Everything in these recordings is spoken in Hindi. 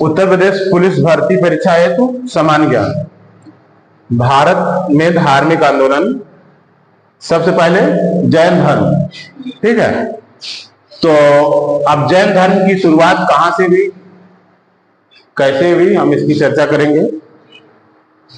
उत्तर प्रदेश पुलिस भर्ती परीक्षा हेतु सामान्य ज्ञान। भारत में धार्मिक आंदोलन, सबसे पहले जैन धर्म, ठीक है। तो अब जैन धर्म की शुरुआत कहां से हुई, कैसे हुई, हम इसकी चर्चा करेंगे।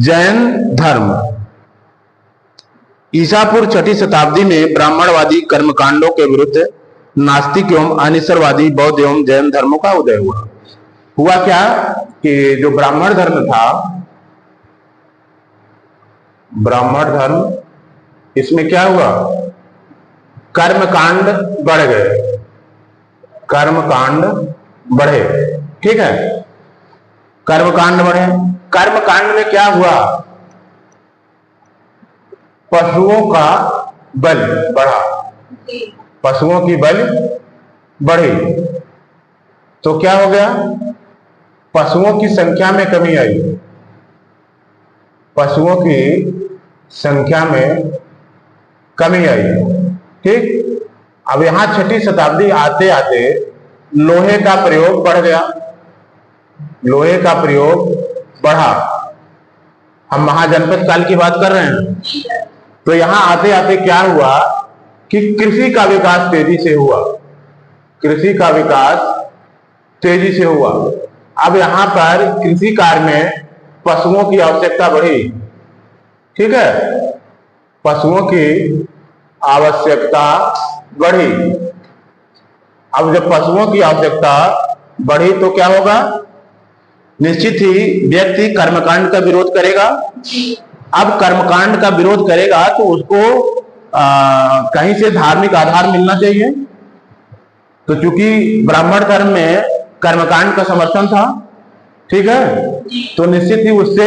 जैन धर्म ईसापुर 6ठी शताब्दी में ब्राह्मणवादी कर्मकांडों के विरुद्ध नास्तिक एवं अनिश्वरवादी बौद्ध एवं जैन धर्मों का उदय हुआ। हुआ क्या कि जो ब्राह्मण धर्म था, ब्राह्मण धर्म, इसमें क्या हुआ, कर्मकांड बढ़ गए, कर्मकांड बढ़े, ठीक है। कर्मकांड बढ़े, कर्मकांड में क्या हुआ, पशुओं का बल बढ़ा, पशुओं की बल बढ़ी, तो क्या हो गया, पशुओं की संख्या में कमी आई, पशुओं की संख्या में कमी आई, ठीक। अब यहां 6ठी शताब्दी आते आते लोहे का प्रयोग बढ़ गया, लोहे का प्रयोग बढ़ा, हम महाजनपद काल की बात कर रहे हैं। तो यहां आते आते क्या हुआ कि कृषि का विकास तेजी से हुआ, कृषि का विकास तेजी से हुआ। अब यहां पर कृषि कार्य में पशुओं की आवश्यकता बढ़ी, ठीक है, पशुओं की आवश्यकता बढ़ी। अब जब पशुओं की आवश्यकता बढ़ी तो क्या होगा, निश्चित ही व्यक्ति कर्मकांड का विरोध करेगा। अब कर्मकांड का विरोध करेगा तो उसको कहीं से धार्मिक आधार मिलना चाहिए। तो चूंकि ब्राह्मण धर्म में कर्मकांड का समर्थन था, ठीक है, तो निश्चित ही उससे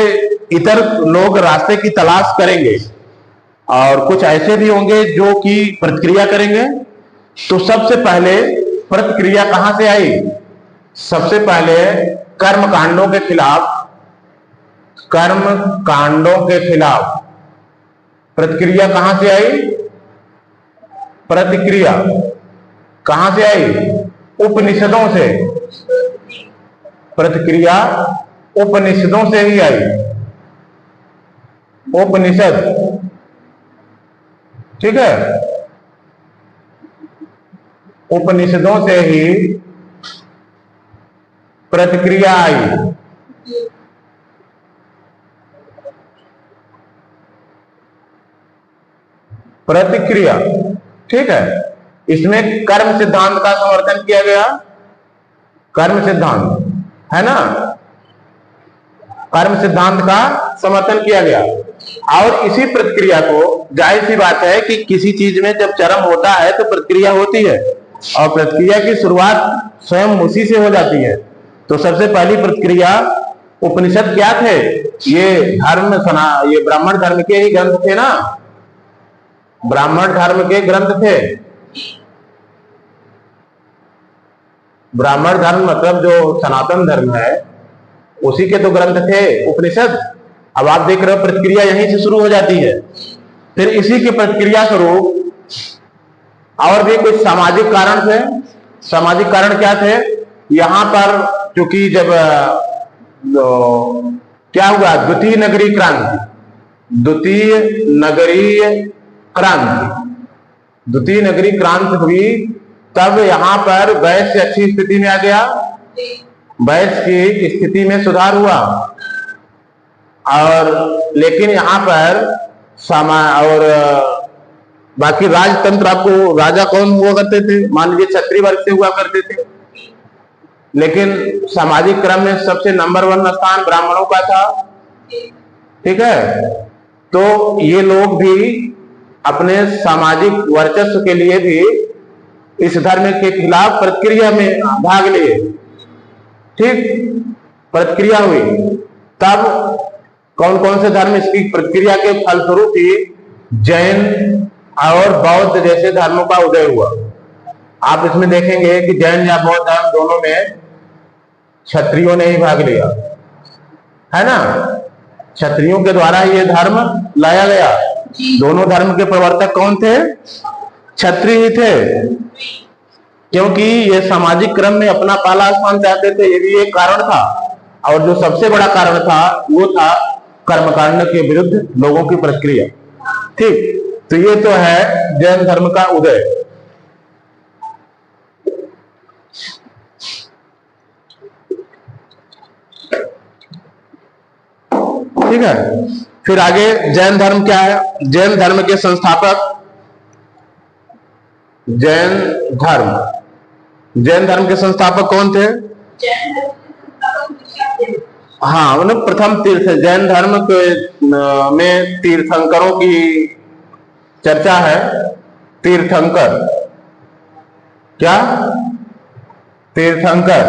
इतर लोग रास्ते की तलाश करेंगे और कुछ ऐसे भी होंगे जो कि प्रतिक्रिया करेंगे। तो सबसे पहले प्रतिक्रिया कहां से आई, सबसे पहले कर्म कांडों के खिलाफ, कर्म कांडों के खिलाफ प्रतिक्रिया कहां से आई, प्रतिक्रिया कहां से आई, उपनिषदों से, प्रतिक्रिया उपनिषदों से ही आई, उपनिषद, ठीक है, उपनिषदों से ही प्रतिक्रिया आई। प्रतिक्रिया, ठीक है, इसमें कर्म सिद्धांत का समर्थन किया गया, कर्म सिद्धांत है ना, कर्म सिद्धांत का समर्थन किया गया। और इसी प्रतिक्रिया को, जाहिर सी बात है कि किसी चीज में जब चरम होता है तो प्रतिक्रिया होती है और प्रतिक्रिया की शुरुआत स्वयं उसी से हो जाती है। तो सबसे पहली प्रतिक्रिया, उपनिषद क्या थे, ये धर्म ये ब्राह्मण धर्म के ही ग्रंथ थे ना, ब्राह्मण धर्म के ग्रंथ थे। ब्राह्मण धर्म मतलब जो सनातन धर्म है उसी के तो ग्रंथ थे उपनिषद। अब आप देख रहे हो प्रतिक्रिया यहीं से शुरू हो जाती है। फिर इसी की प्रतिक्रिया स्वरूप और भी कुछ सामाजिक कारण थे। सामाजिक कारण क्या थे, यहां पर चूंकि जब क्या हुआ, द्वितीय नगरीय क्रांति, द्वितीय नगरीय क्रांति, द्वितीय नगरीय क्रांति हुई, तब यहां पर वैश्य अच्छी स्थिति में आ गया, वैश्य की स्थिति में सुधार हुआ। और लेकिन यहां पर और बाकी राजतंत्र, आपको राजा कौन हुआ करते थे, मान लीजिए क्षत्रिय वर्ग से हुआ करते थे, लेकिन सामाजिक क्रम में सबसे नंबर 1 स्थान ब्राह्मणों का था, ठीक है। तो ये लोग भी अपने सामाजिक वर्चस्व के लिए भी इस धर्म के खिलाफ प्रतिक्रिया में भाग लिए, ठीक, प्रतिक्रिया हुई। तब कौन कौन से धर्म इसकी प्रतिक्रिया के फलस्वरूप ही जैन और बौद्ध जैसे धर्मों का उदय हुआ। आप इसमें देखेंगे कि जैन या बौद्ध धर्म दोनों में क्षत्रियों ने ही भाग लिया, है ना, क्षत्रियों के द्वारा ये धर्म लाया गया। दोनों धर्म के प्रवर्तक कौन थे, क्षत्रिय ही थे। क्योंकि ये सामाजिक क्रम में अपना पहला स्थान चाहते थे, ये भी एक कारण था। और जो सबसे बड़ा कारण था वो था कर्मकांड के विरुद्ध लोगों की प्रतिक्रिया। ठीक, तो ये तो है जैन धर्म का उदय। ठीक है, फिर आगे जैन धर्म क्या है? जैन धर्म के संस्थापक, जैन धर्म के संस्थापक कौन थे? हाँ, मतलब प्रथम तीर्थ जैन धर्म के में तीर्थंकरों की चर्चा है। तीर्थंकर, क्या? तीर्थंकर,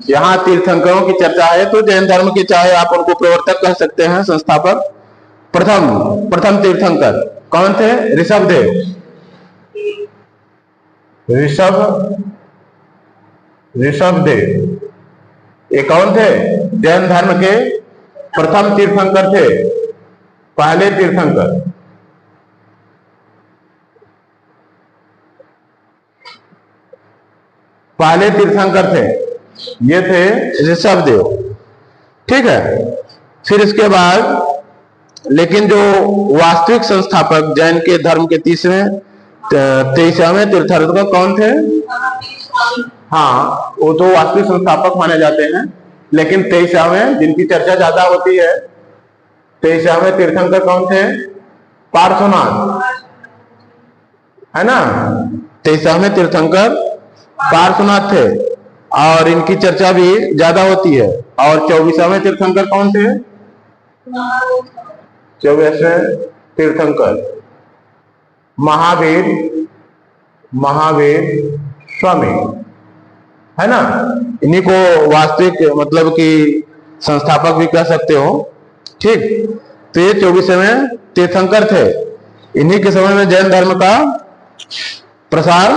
यहाँ तीर्थंकरों की चर्चा है। तो जैन धर्म के चाहे आप उनको प्रवर्तक कह सकते हैं, संस्थापक। प्रथम तीर्थंकर कौन थे? ऋषभदेव। ऋषभदेव ये कौन थे? जैन धर्म के प्रथम तीर्थंकर थे, पहले तीर्थंकर। पहले तीर्थंकर थे, ये थे ऋषभदेव। ठीक है, फिर इसके बाद लेकिन जो वास्तविक संस्थापक जैन के धर्म के 23वें तीर्थंकर कौन थे? हाँ, वो तो वास्तविक संस्थापक माने जाते हैं, लेकिन 23वें जिनकी चर्चा ज्यादा होती है, 23वें तीर्थंकर कौन थे? पार्श्वनाथ, है ना? 23वें तीर्थंकर पार्श्वनाथ थे और इनकी चर्चा भी ज्यादा होती है। और 24वें तीर्थंकर कौन थे? 24वें तीर्थंकर महावीर स्वामी, है ना? इन्हीं को वास्तविक मतलब कि संस्थापक भी कह सकते हो। ठीक, तो ये 24वें तीर्थंकर थे। इन्हीं के समय में जैन धर्म का प्रसार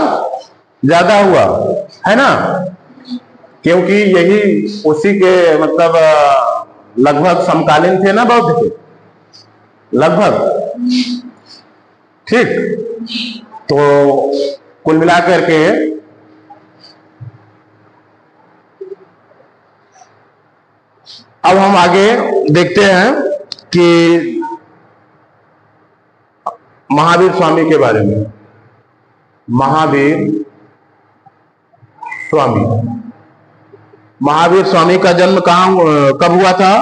ज्यादा हुआ, है ना? क्योंकि यही उसी के मतलब लगभग समकालीन थे ना बौद्ध के, लगभग। ठीक, तो कुल मिलाकर के अब हम आगे देखते हैं कि महावीर स्वामी के बारे में। महावीर स्वामी का जन्म कब हुआ था?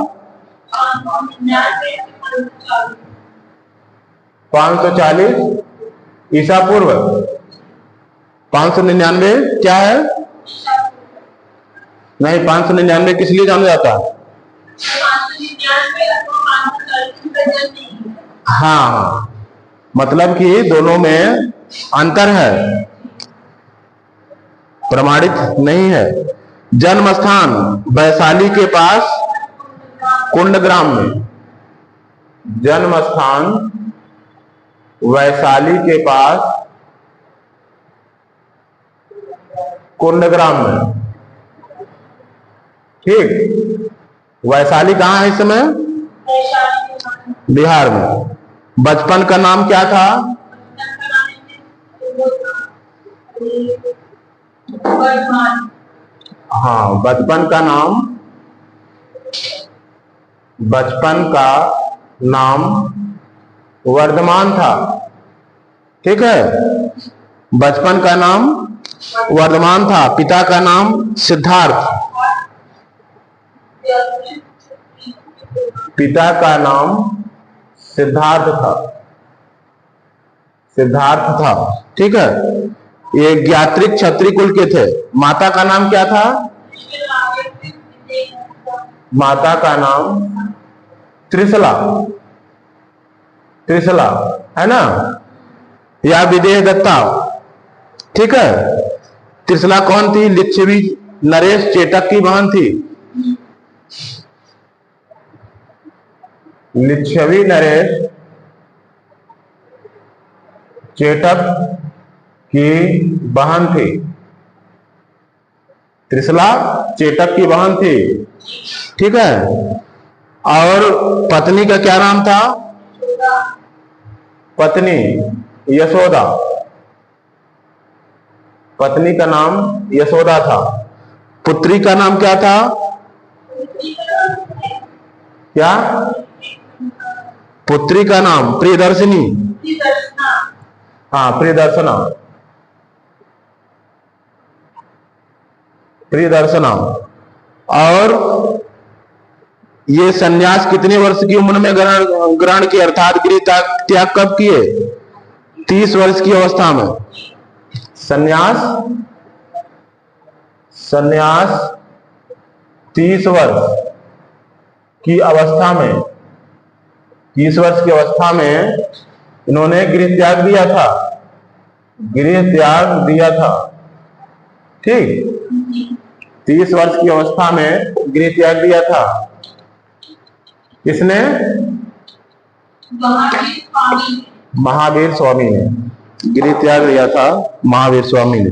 540 ईसा पूर्व। 599 क्या है? नहीं, 599 किस लिए जाना जाता है? हाँ, मतलब कि दोनों में अंतर है, प्रमाणित नहीं है। जन्म स्थान वैशाली के पास कुंडग्राम में, जन्म स्थान वैशाली के पास कुंडग्राम में। ठीक, वैशाली कहाँ है इस समय? बिहार में। बचपन का नाम क्या था? हाँ, बचपन का नाम वर्धमान था। ठीक है, बचपन का नाम वर्धमान था। पिता का नाम सिद्धार्थ, पिता का नाम सिद्धार्थ था। ठीक है, ये ज्ञात्रिक क्षत्रिय कुल के थे। माता का नाम क्या था? माता का नाम त्रिशला, है ना? या विदेह दत्ता। ठीक है, त्रिशला कौन थी? लिच्छवी नरेश चेटक की बहन थी। लिच्छवी नरेश चेटक की बहन थी। त्रिशला चेटक की बहन थी। ठीक है, और पत्नी का क्या नाम था? पत्नी यशोदा। पत्नी का नाम यशोदा था। पुत्री का नाम क्या था? क्या? पुत्री का नाम प्रियदर्शिनी। हाँ, प्रियदर्शना। प्रियदर्शना। और ये सन्यास कितने वर्ष की उम्र में ग्रहण किया, अर्थात गृह त्याग कब किए? 30 वर्ष की अवस्था में। सन्यास 30 वर्ष की अवस्था में, 30 वर्ष की अवस्था में इन्होंने गृह त्याग दिया था। गृह त्याग दिया था, ठीक। 30 वर्ष की अवस्था में गृह त्याग दिया था। किसने? महावीर स्वामी ने गृह त्याग दिया था, महावीर स्वामी ने।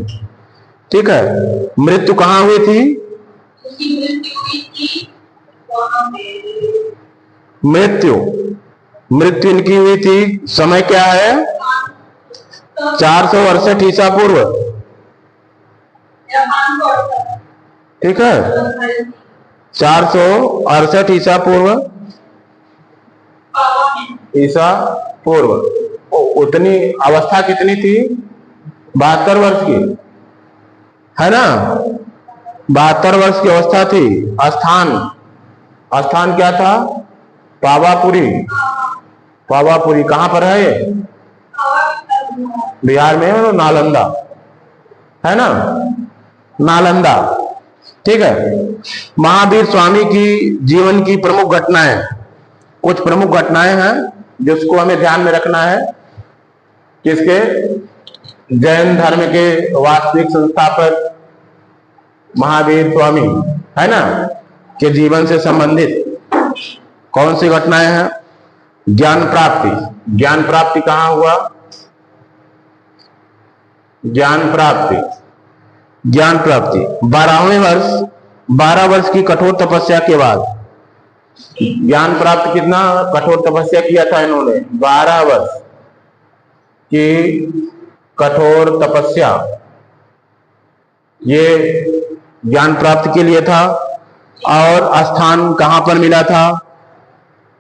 ठीक है। मृत्यु कहाँ हुई थी? मृत्यु इनकी हुई थी, समय क्या है? 468 ईसा पूर्व। ठीक है, 468 ईसा पूर्व। उतनी अवस्था कितनी थी? 72 वर्ष की, है ना? 72 वर्ष की अवस्था थी। स्थान क्या था? पावापुरी। पावापुरी कहां पर है ये? बिहार में है, नालंदा, है ना? नालंदा। ठीक है। महावीर स्वामी की जीवन की प्रमुख घटनाएं, कुछ प्रमुख घटनाएं हैं जिसको हमें ध्यान में रखना है। किसके? जैन धर्म के वास्तविक संस्थापक महावीर स्वामी, है ना, के जीवन से संबंधित कौन सी घटनाएं हैं? ज्ञान प्राप्ति। ज्ञान प्राप्ति कहां हुआ? ज्ञान प्राप्ति 12 वर्ष की कठोर तपस्या के बाद। ज्ञान प्राप्त कितना कठोर तपस्या किया था इन्होंने? 12 वर्ष की कठोर तपस्या, ये ज्ञान प्राप्ति के लिए था। और स्थान कहां पर मिला था?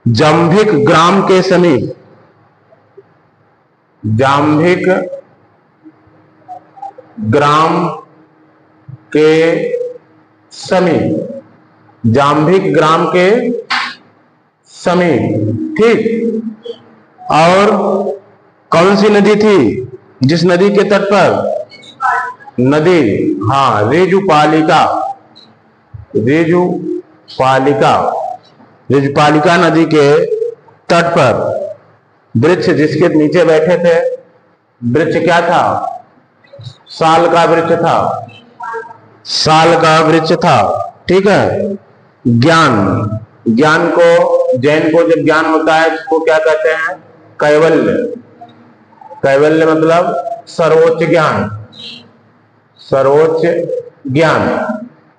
जाम्भिक ग्राम के समीप। जाम्भिक ग्राम के समीप। जाम्भिक ग्राम के समीप, ठीक। और कौन सी नदी थी जिस नदी के तट पर? नदी, हाँ, रेजुपालिका। रेजुपालिका नदी के तट पर वृक्ष जिसके नीचे बैठे थे, वृक्ष क्या था? साल का वृक्ष था। साल का वृक्ष था, ठीक है। ज्ञान को, जैन को जब ज्ञान होता है उसको क्या कहते हैं? कैवल्य। कैवल्य मतलब सर्वोच्च ज्ञान। सर्वोच्च ज्ञान,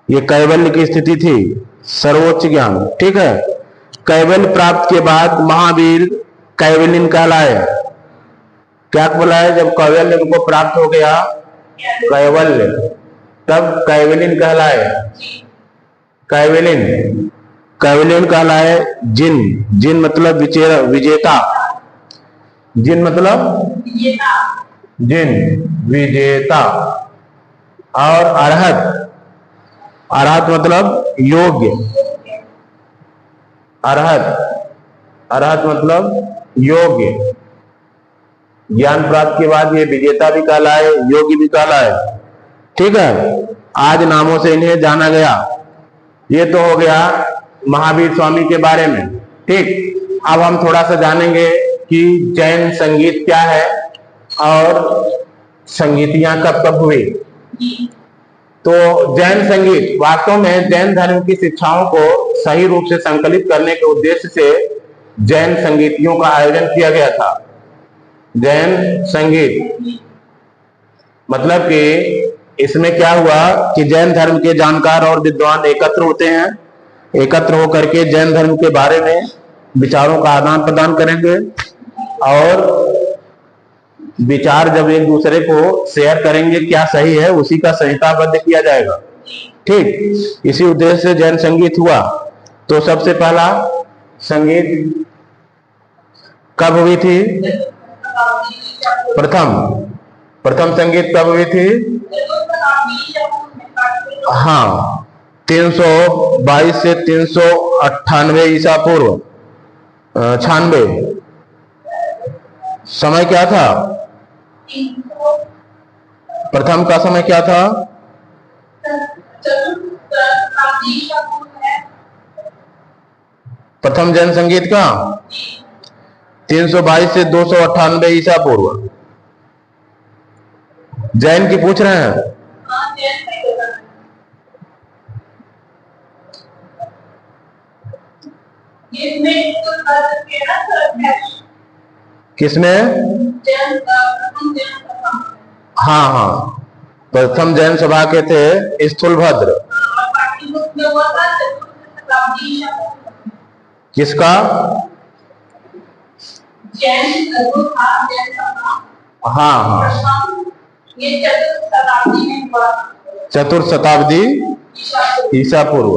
ये कैवल्य की स्थिति थी, सर्वोच्च ज्ञान, ठीक है। कैवल्य प्राप्त के बाद महावीर कैवल्यन कहलाए। क्या बोला है? जब कैवल्य उनको प्राप्त हो गया, कैवल्य, तब कैवल्यन कहलाए। कैवल्यन कहलाए। जिन मतलब विजेता। जिन मतलब विजेता। और अरहत मतलब योग्य। अरहत मतलब योग्य। ज्ञान प्राप्त के बाद ये विजेता भी कहलाए, योगी भी कहलाए, ठीक है। आज नामों से इन्हें जाना गया। ये तो हो गया महावीर स्वामी के बारे में, ठीक। अब हम थोड़ा सा जानेंगे कि जैन संगीत क्या है और संगीतियां कब कब हुई। तो जैन संगीत वास्तव में जैन धर्म की शिक्षाओं को सही रूप से संकलित करने के उद्देश्य से जैन संगीतियों का आयोजन किया गया था। जैन संगीत मतलब कि इसमें क्या हुआ कि जैन धर्म के जानकार और विद्वान एकत्र होते हैं। एकत्र होकर के जैन धर्म के बारे में विचारों का आदान प्रदान करेंगे और विचार जब एक दूसरे को शेयर करेंगे क्या सही है उसी का संहिताबद्ध किया जाएगा। ठीक, इसी उद्देश्य से जैन संगीत हुआ। तो सबसे पहला संगीत कब हुई थी? प्रथम संगीत कब हुई थी? हाँ, 322 से 398 ईसा पूर्व, 96। समय क्या था? प्रथम का समय क्या था? प्रथम जैन संगीत का 322 से 298 ईसा पूर्व। जैन की पूछ रहे हैं? किसमें? हाँ हाँ, प्रथम जैन सभा के थे स्थूलभद्र। किसका? हाँ हाँ, चतुर्थ शताब्दी ईसा पूर्व।